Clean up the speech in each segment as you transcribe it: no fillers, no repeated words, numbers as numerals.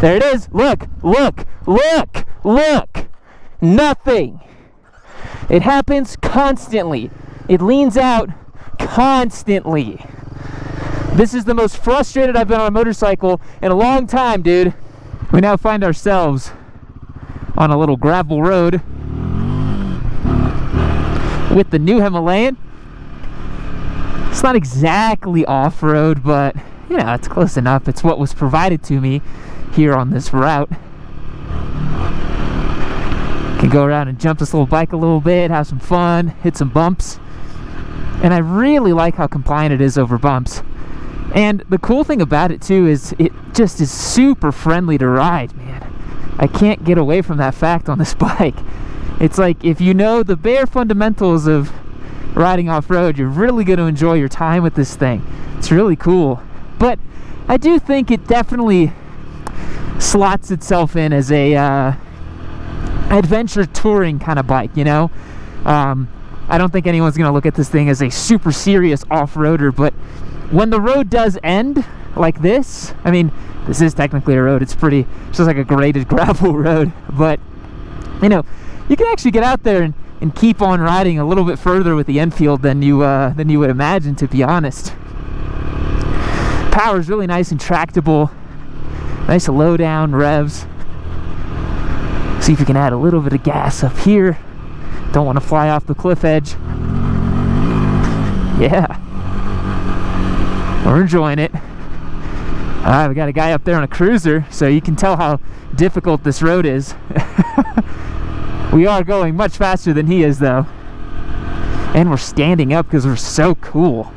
There it is. Look, look, look, look. Nothing. It happens constantly. It leans out constantly. This is the most frustrated I've been on a motorcycle in a long time, dude. We now find ourselves on a little gravel road with the new Himalayan. It's not exactly off-road, but you know, it's close enough. It's what was provided to me here on this route. Can go around and jump this little bike a little bit, have some fun, hit some bumps. And I really like how compliant it is over bumps. And the cool thing about it too is it just is super friendly to ride, man. I can't get away from that fact on this bike. It's like, if you know the bare fundamentals of riding off-road, you're really going to enjoy your time with this thing. It's really cool. But I do think it definitely slots itself in as a adventure touring kind of bike, you know? I don't think anyone's going to look at this thing as a super serious off-roader, but when the road does end like this, I mean, this is technically a road. It's just like a graded gravel road, but you know, you can actually get out there and keep on riding a little bit further with the Enfield than you would imagine, to be honest. Power is really nice and tractable. Nice low down revs. See if we can add a little bit of gas up here. Don't want to fly off the cliff edge. Yeah. We're enjoying it. Alright, we got a guy up there on a cruiser, so you can tell how difficult this road is. We are going much faster than he is, though. And we're standing up because we're so cool.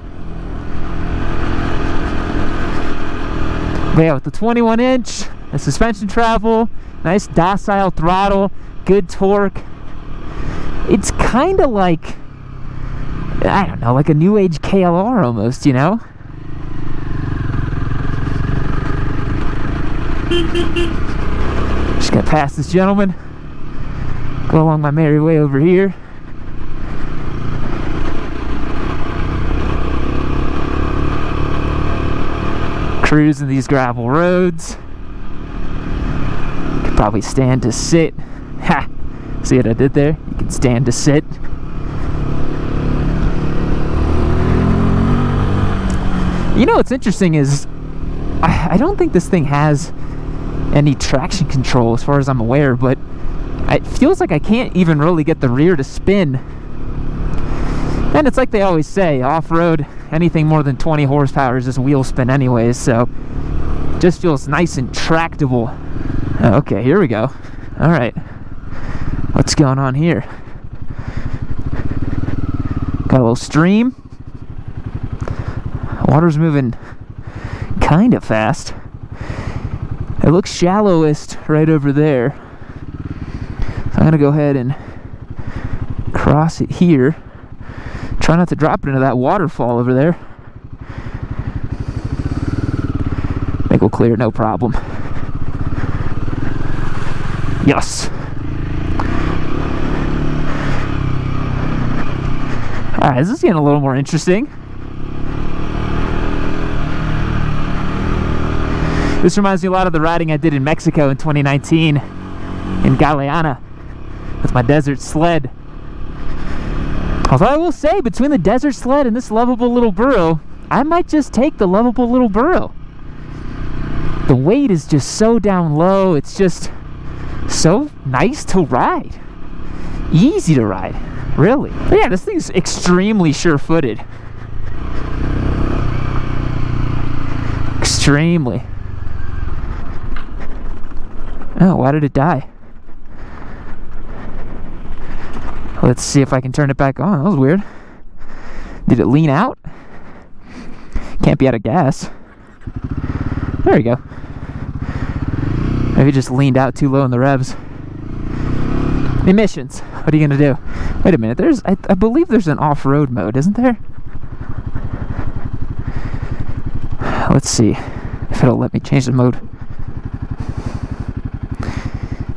But yeah, with the 21-inch, the suspension travel, nice docile throttle, good torque. It's kind of like, I don't know, like a new age KLR almost, you know? Just gonna pass this gentleman, go along my merry way over here. Cruising these gravel roads. Could probably stand to sit. Ha! See what I did there? You can stand to sit. You know what's interesting is I don't think this thing has any traction control as far as I'm aware, but it feels like I can't even really get the rear to spin. And it's like they always say, off-road, anything more than 20 horsepower is just wheel spin anyways, so just feels nice and tractable. Okay, here we go. Alright, what's going on here? Got a little stream. Water's moving kind of fast. It looks shallowest right over there. So I'm going to go ahead and cross it here. Try not to drop it into that waterfall over there. I think we'll clear, no problem. Yes. Alright, this is getting a little more interesting. This reminds me a lot of the riding I did in Mexico in 2019 in Galeana with my desert sled. Although I will say, between the desert sled and this lovable little burro, I might just take the lovable little burro. The weight is just so down low. It's just so nice to ride. Easy to ride, really. But yeah, this thing's extremely sure-footed. Extremely. Oh, why did it die? Let's see if I can turn it back on. That was weird. Did it lean out? Can't be out of gas. There we go. Maybe it just leaned out too low in the revs. Emissions. What are you gonna do? Wait a minute. I believe there's an off-road mode, isn't there? Let's see if it'll let me change the mode.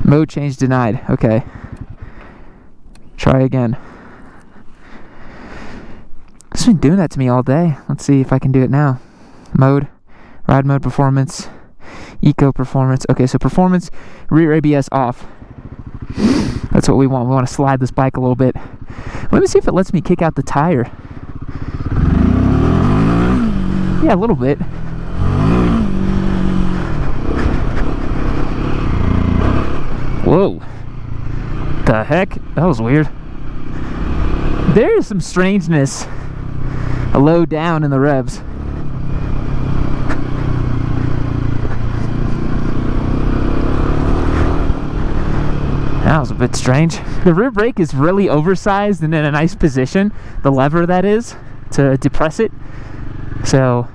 Mode change denied. Okay. Try again. It's been doing that to me all day. Let's see if I can do it now. Mode. Ride mode performance. Eco performance. Okay, so performance, rear ABS off. That's what we want. We want to slide this bike a little bit. Let me see if it lets me kick out the tire. Yeah, a little bit. Whoa. The heck? That was weird. There is some strangeness low down in the revs. That was a bit strange. The rear brake is really oversized and in a nice position. The lever, that is, to depress it. So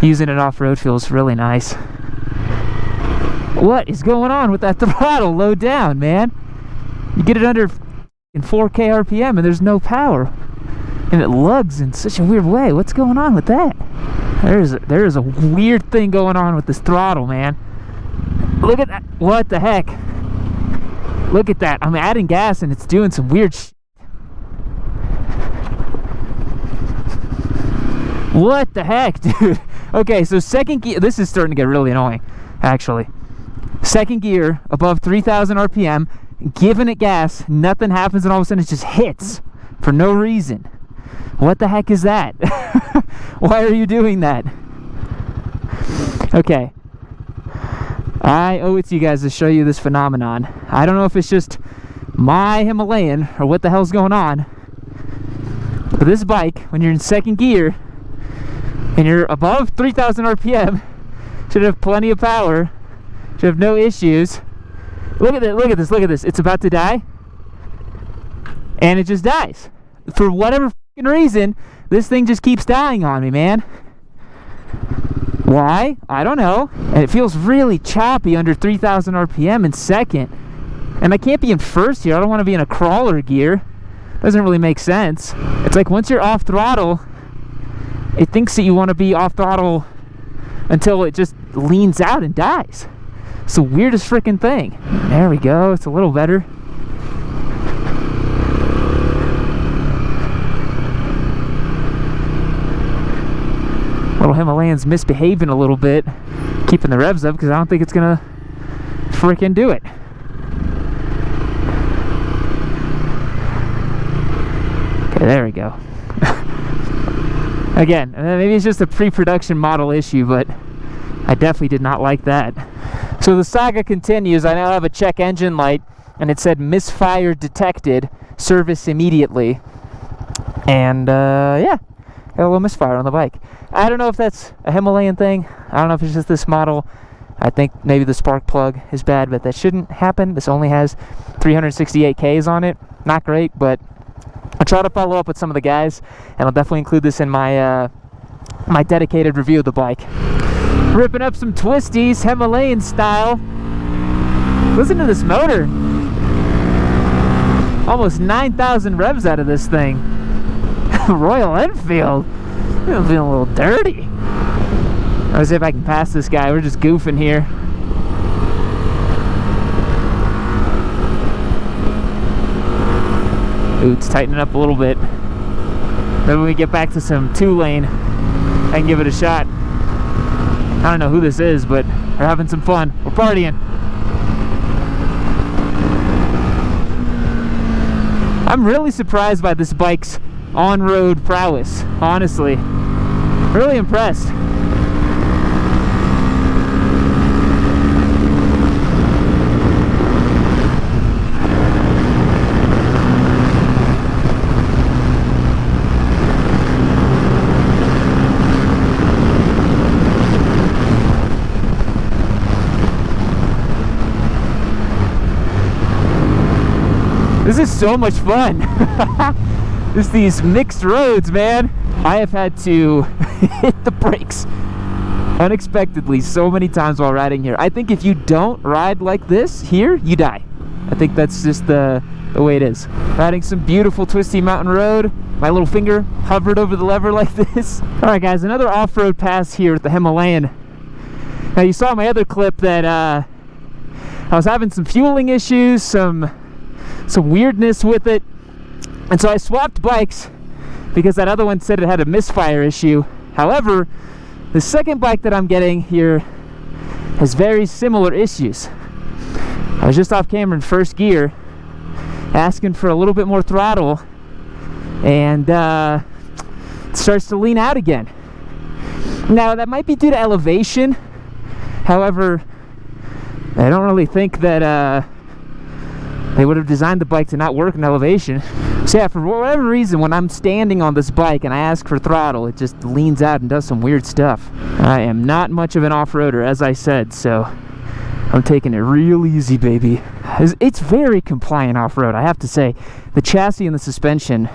using it off-road feels really nice. What is going on with that throttle low down, man? You get it under in 4K RPM and there's no power. And it lugs in such a weird way. What's going on with that? There is a weird thing going on with this throttle, man. Look at that. What the heck? Look at that. I'm adding gas and it's doing some weird shit. What the heck, dude? Okay, so second gear. This is starting to get really annoying, actually. Second gear, above 3,000 RPM, giving it gas, nothing happens, and all of a sudden it just hits for no reason. What the heck is that? Why are you doing that? Okay. I owe it to you guys to show you this phenomenon. I don't know if it's just my Himalayan or what the hell's going on, but this bike, when you're in second gear and you're above 3,000 RPM, should have plenty of power, should have no issues. Look at this, look at this, look at this. It's about to die, and it just dies. For whatever reason, this thing just keeps dying on me, man. Why? I don't know. And it feels really choppy under 3,000 RPM in second. And I can't be in first here. I don't want to be in a crawler gear. Doesn't really make sense. It's like once you're off throttle, it thinks that you want to be off throttle until it just leans out and dies. It's the weirdest freaking thing. There we go. It's a little better. Little Himalayan's misbehaving a little bit, keeping the revs up because I don't think it's gonna freaking do it. Okay, there we go. Again, maybe it's just a pre-production model issue, but I definitely did not like that. So the saga continues. I now have a check engine light, and it said misfire detected, service immediately. And yeah, got a little misfire on the bike. I don't know if that's a Himalayan thing. I don't know if it's just this model. I think maybe the spark plug is bad, but that shouldn't happen. This only has 368 Ks on it. Not great, but I'll try to follow up with some of the guys, and I'll definitely include this in my my dedicated review of the bike. Ripping up some Twisties, Himalayan style. Listen to this motor. Almost 9,000 revs out of this thing. Royal Enfield. I'm feeling a little dirty. Let's see if I can pass this guy. We're just goofing here. Ooh, it's tightening up a little bit. Maybe when we get back to some 2-lane, I can give it a shot. I don't know who this is, but we're having some fun. We're partying. I'm really surprised by this bike's on-road prowess, honestly. Really impressed. This is so much fun. Just these mixed roads, man. I have had to hit the brakes unexpectedly so many times while riding here. I think if you don't ride like this here, you die. I think that's just the way it is. Riding some beautiful twisty mountain road. My little finger hovered over the lever like this. All right, guys, another off-road pass here with the Himalayan. Now, you saw my other clip that I was having some fueling issues, some weirdness with it, and so I swapped bikes because that other one said it had a misfire issue. However, the second bike that I'm getting here has very similar issues. I was just off camera in first gear, asking for a little bit more throttle, and it starts to lean out again. Now, that might be due to elevation. However, I don't really think that they would have designed the bike to not work in elevation. So yeah, for whatever reason, when I'm standing on this bike and I ask for throttle, it just leans out and does some weird stuff. I am not much of an off-roader, as I said, so I'm taking it real easy, baby. It's very compliant off-road, I have to say. The chassis and the suspension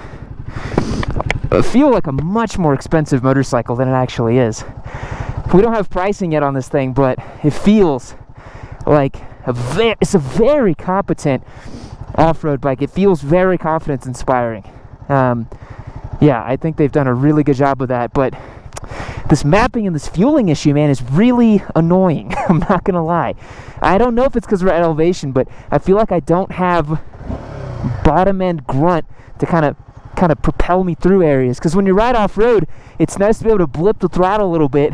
feel like a much more expensive motorcycle than it actually is. We don't have pricing yet on this thing, but it feels like it's a very competent off-road bike. It feels very confidence inspiring. Yeah, I think they've done a really good job with that, but this mapping and this fueling issue, man, is really annoying. I'm not gonna lie. I don't know if it's because we're at elevation, but I feel like I don't have bottom end grunt to kind of propel me through areas, because when you ride off-road, it's nice to be able to blip the throttle a little bit,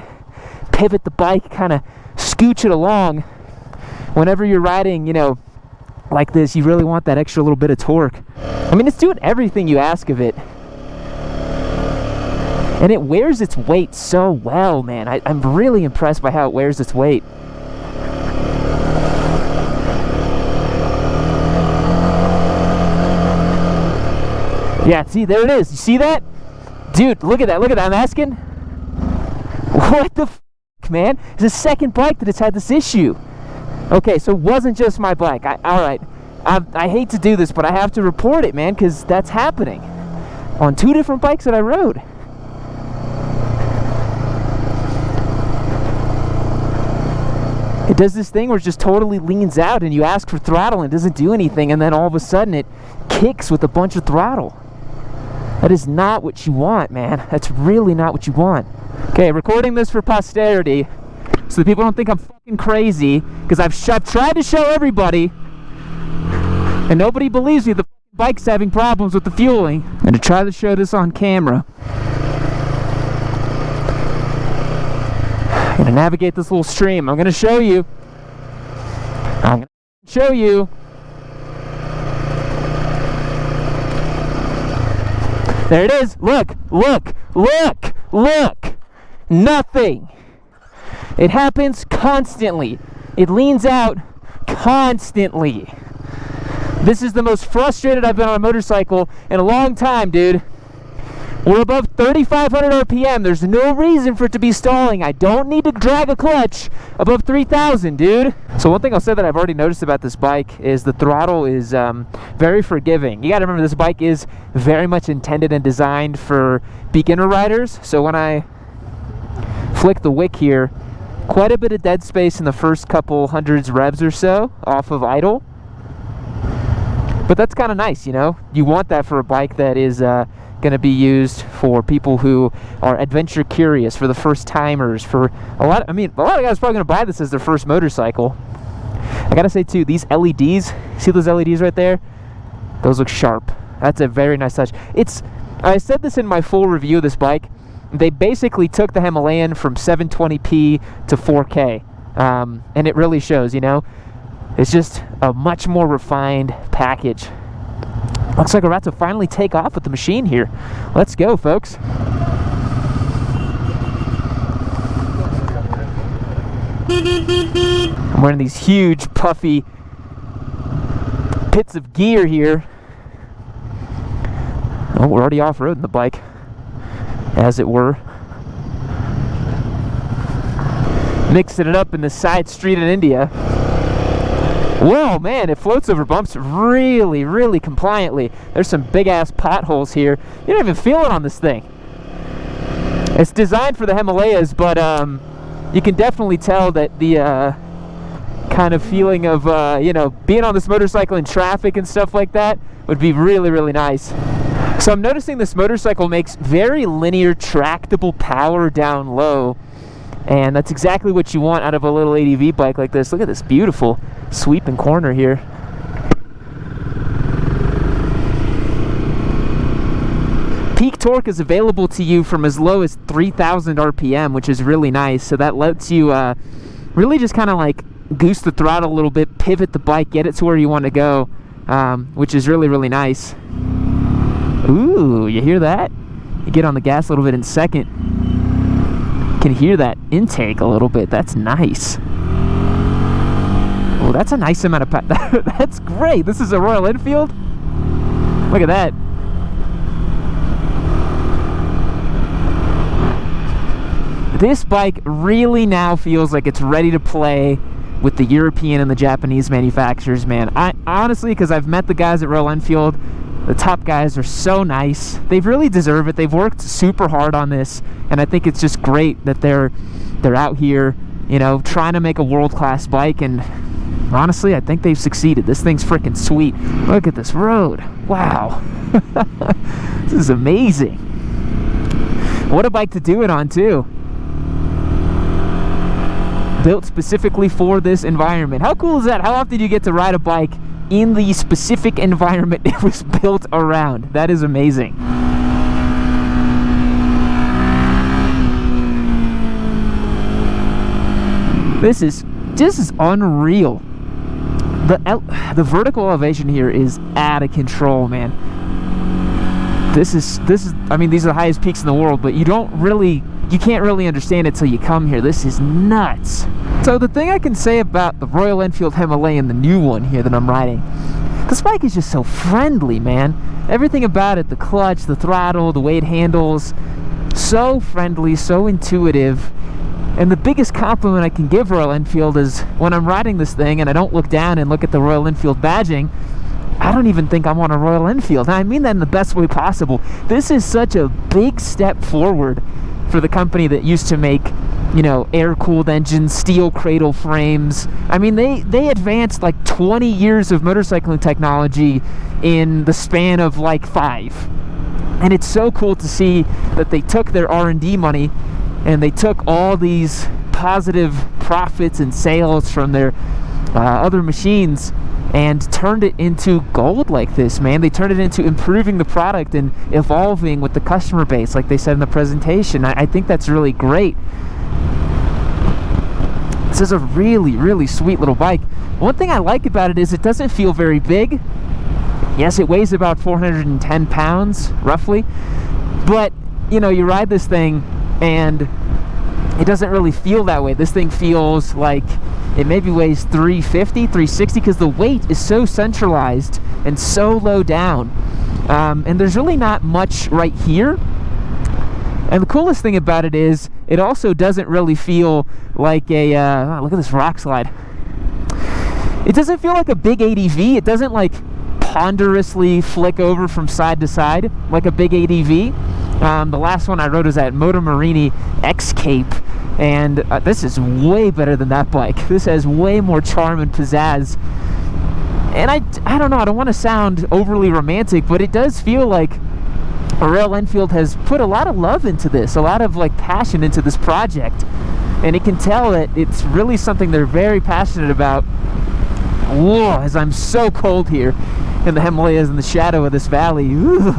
pivot the bike, kind of scooch it along. Whenever you're riding, you know, like this, you really want that extra little bit of torque. I mean, it's doing everything you ask of it, and it wears its weight so well, man. I'm really impressed by how it wears its weight. Yeah, see, there it is. You see that? Dude, look at that. Look at that. I'm asking, what the f***, man? It's the second bike that has had this issue. Okay, so it wasn't just my bike. Alright. I hate to do this, but I have to report it, man, because that's happening on 2 different bikes that I rode. It does this thing where it just totally leans out, and you ask for throttle and it doesn't do anything, and then all of a sudden it kicks with a bunch of throttle. That is not what you want, man. That's really not what you want. Okay, recording this for posterity, so that people don't think I'm fucking crazy, because I've tried to show everybody, and nobody believes me. The bike's having problems with the fueling. I'm going to try to show this on camera. I'm going to navigate this little stream. I'm going to show you. I'm going to show you. There it is. Look, look, look, look. Nothing. It happens constantly. It leans out constantly. This is the most frustrated I've been on a motorcycle in a long time, dude. We're above 3,500 RPM. There's no reason for it to be stalling. I don't need to drag a clutch above 3,000, dude. So one thing I'll say that I've already noticed about this bike is the throttle is very forgiving. You gotta remember, this bike is very much intended and designed for beginner riders. So when I flick the wick here, quite a bit of dead space in the first couple hundreds revs or so off of idle. But that's kind of nice, you know? You want that for a bike that is going to be used for people who are adventure curious, for the first timers, for a lot of guys are probably going to buy this as their first motorcycle. I gotta say too, these LEDs, see those LEDs right there? Those look sharp. That's a very nice touch. I said this in my full review of this bike. They basically took the Himalayan from 720p to 4K, and it really shows, you know? It's just a much more refined package. Looks like we're about to finally take off with the machine here. Let's go, folks. I'm wearing these huge, puffy pits of gear here. Oh, we're already off-roading the bike, as it were. Mixing it up in the side street in India. Whoa, man, it floats over bumps really, really compliantly. There's some big-ass potholes here. You don't even feel it on this thing. It's designed for the Himalayas, but you can definitely tell that the kind of feeling of, you know, being on this motorcycle in traffic and stuff like that would be really, really nice. So I'm noticing this motorcycle makes very linear, tractable power down low. And that's exactly what you want out of a little ADV bike like this. Look at this beautiful sweeping corner here. Peak torque is available to you from as low as 3,000 RPM, which is really nice. So that lets you really just kind of like goose the throttle a little bit, pivot the bike, get it to where you want to go, which is really, really nice. Ooh, you hear that? You get on the gas a little bit in second. Can hear that intake a little bit. That's nice. Oh, that's a nice amount of power. That's great. This is a Royal Enfield. Look at that. This bike really now feels like it's ready to play with the European and the Japanese manufacturers, man. I honestly, because I've met the guys at Royal Enfield, the top guys are so nice. They really deserve it. They've worked super hard on this, and I think it's just great that they're out here, you know, trying to make a world-class bike, and honestly, I think they've succeeded. This thing's freaking sweet. Look at this road. Wow. This is amazing. What a bike to do it on, too. Built specifically for this environment. How cool is that? How often do you get to ride a bike in the specific environment it was built around? That is amazing. This is unreal. The vertical elevation here is out of control, man. This is I mean, these are the highest peaks in the world, but you can't really understand it till you come here. This is nuts. So the thing I can say about the Royal Enfield Himalayan, the new one here that I'm riding, this bike is just so friendly, man. Everything about it, the clutch, the throttle, the way it handles, so friendly, so intuitive. And the biggest compliment I can give Royal Enfield is when I'm riding this thing and I don't look down and look at the Royal Enfield badging, I don't even think I'm on a Royal Enfield. Now, I mean that in the best way possible. This is such a big step forward for the company that used to make, you know, air-cooled engines, steel cradle frames. I mean, they advanced like 20 years of motorcycling technology in the span of like 5. And it's so cool to see that they took their R&D money and they took all these positive profits and sales from their other machines and turned it into gold like this, man. They turned it into improving the product and evolving with the customer base, like they said in the presentation. I think that's really great. This is a really, really sweet little bike. One thing I like about it is it doesn't feel very big. Yes, it weighs about 410 pounds, roughly. But, you know, you ride this thing and it doesn't really feel that way. This thing feels like it maybe weighs 350, 360, because the weight is so centralized and so low down. And there's really not much right here. And the coolest thing about it is it also doesn't really feel like a, look at this rock slide. It doesn't feel like a big ADV. It doesn't like ponderously flick over from side to side like a big ADV. The last one I rode was that Moto Morini X-Cape, and this is way better than that bike. This has way more charm and pizzazz. And I don't know, I don't want to sound overly romantic, but it does feel like Royal Enfield has put a lot of love into this, a lot of like passion into this project. And you can tell that it's really something they're very passionate about. Whoa, as I'm so cold here in the Himalayas in the shadow of this valley. Ooh.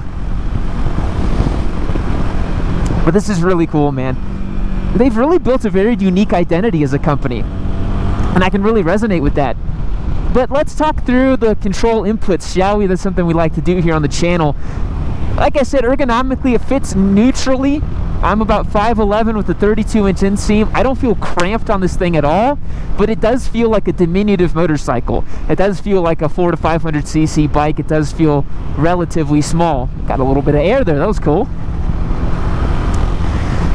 But this is really cool, man. They've really built a very unique identity as a company, and I can really resonate with that. But let's talk through the control inputs, shall we? That's something we like to do here on the channel. Like I said, ergonomically it fits neutrally. I'm about 5'11" with a 32-inch inseam. I don't feel cramped on this thing at all, but it does feel like a diminutive motorcycle. It does feel like a 400 to 500cc bike. It does feel relatively small. Got a little bit of air there. That was cool.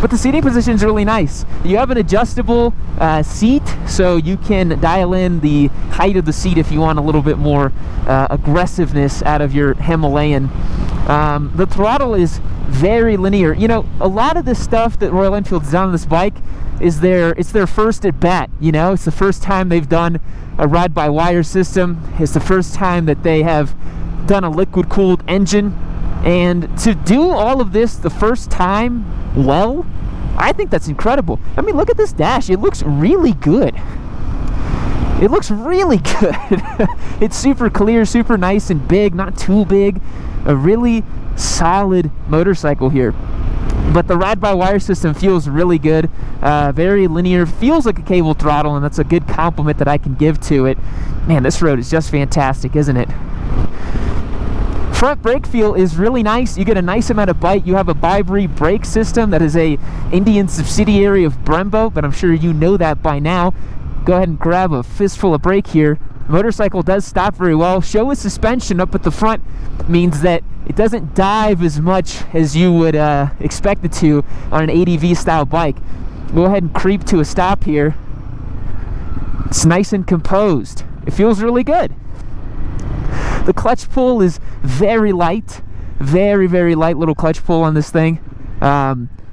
But the seating position is really nice. You have an adjustable seat, so you can dial in the height of the seat if you want a little bit more aggressiveness out of your Himalayan. The throttle is very linear. You know, a lot of this stuff that Royal Enfield's done on this bike is it's their first at bat. You know, it's the first time they've done a ride-by-wire system. It's the first time that they have done a liquid-cooled engine. And to do all of this the first time, well, I think that's incredible. I mean, look at this dash. It looks really good. It looks really good. It's super clear, super nice and big, not too big. A really solid motorcycle here. But the ride-by-wire system feels really good, very linear, feels like a cable throttle, and that's a good compliment that I can give to it. Man, this road is just fantastic, isn't it? Front brake feel is really nice. You get a nice amount of bite. You have a Bibri brake system that is a Indian subsidiary of Brembo, but I'm sure you know that by now. Go ahead and grab a fistful of brake here. The motorcycle does stop very well. Showa suspension up at the front means that it doesn't dive as much as you would expect it to on an ADV style bike. Go ahead and creep to a stop here. It's nice and composed. It feels really good. The clutch pull is very light, very, very light little clutch pull on this thing.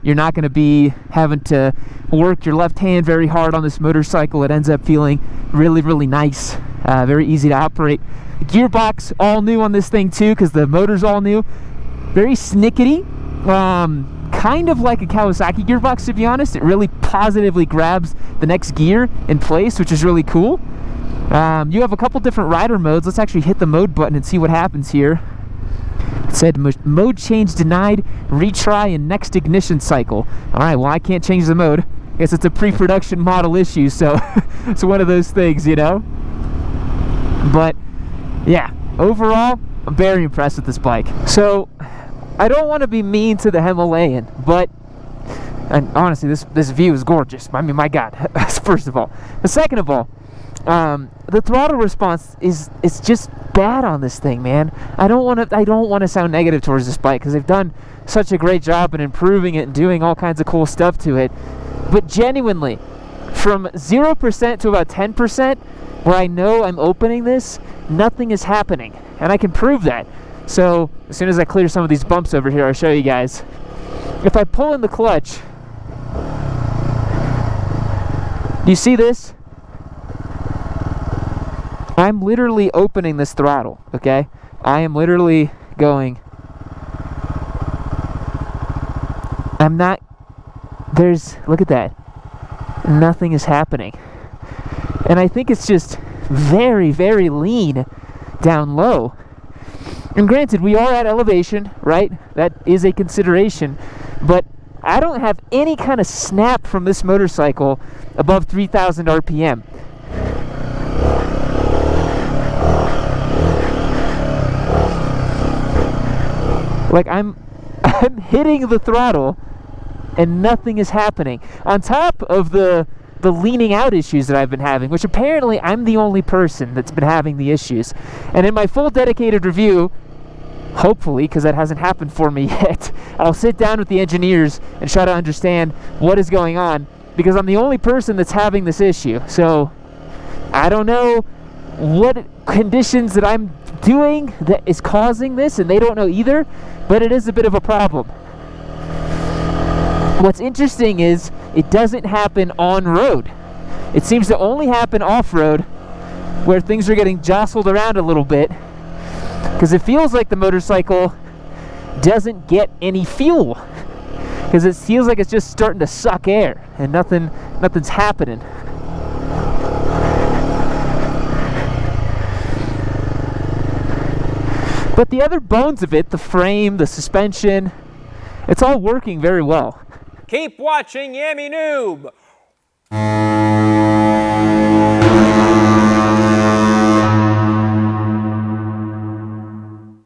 You're not going to be having to work your left hand very hard on this motorcycle. It ends up feeling really, really nice, very easy to operate. The gearbox all new on this thing too, because the motor's all new. Very snickety, kind of like a Kawasaki gearbox, to be honest. It really positively grabs the next gear in place, which is really cool. You have a couple different rider modes. Let's actually hit the mode button and see what happens here. It said mode change denied, retry and next ignition cycle. Alright, well I can't change the mode. I guess it's a pre-production model issue, so it's one of those things, you know? But yeah, overall, I'm very impressed with this bike. So, I don't want to be mean to the Himalayan, but and honestly, this view is gorgeous. I mean, my God, first of all. But second of all, the throttle response is just bad on this thing, man. I don't want to sound negative towards this bike because they've done such a great job in improving it and doing all kinds of cool stuff to it. But genuinely, from 0% to about 10%, where I know I'm opening this, nothing is happening, and I can prove that. So as soon as I clear some of these bumps over here, I'll show you guys. If I pull in the clutch, do you see this? I'm literally opening this throttle, okay? I am literally going. I'm not, look at that. Nothing is happening. And I think it's just very, very lean down low. And granted, we are at elevation, right? That is a consideration. But I don't have any kind of snap from this motorcycle above 3,000 RPM. Like I'm hitting the throttle and nothing is happening. On top of the leaning out issues that I've been having, which apparently I'm the only person that's been having the issues. And in my full dedicated review, hopefully, because that hasn't happened for me yet, I'll sit down with the engineers and try to understand what is going on, because I'm the only person that's having this issue. So I don't know what conditions that I'm doing that is causing this, and they don't know either, but it is a bit of a problem. What's interesting is it doesn't happen on road. It seems to only happen off-road, where things are getting jostled around a little bit, because it feels like the motorcycle doesn't get any fuel, because it feels like it's just starting to suck air and nothing's happening. But the other bones of it, the frame, the suspension, it's all working very well. Keep watching Yami Noob.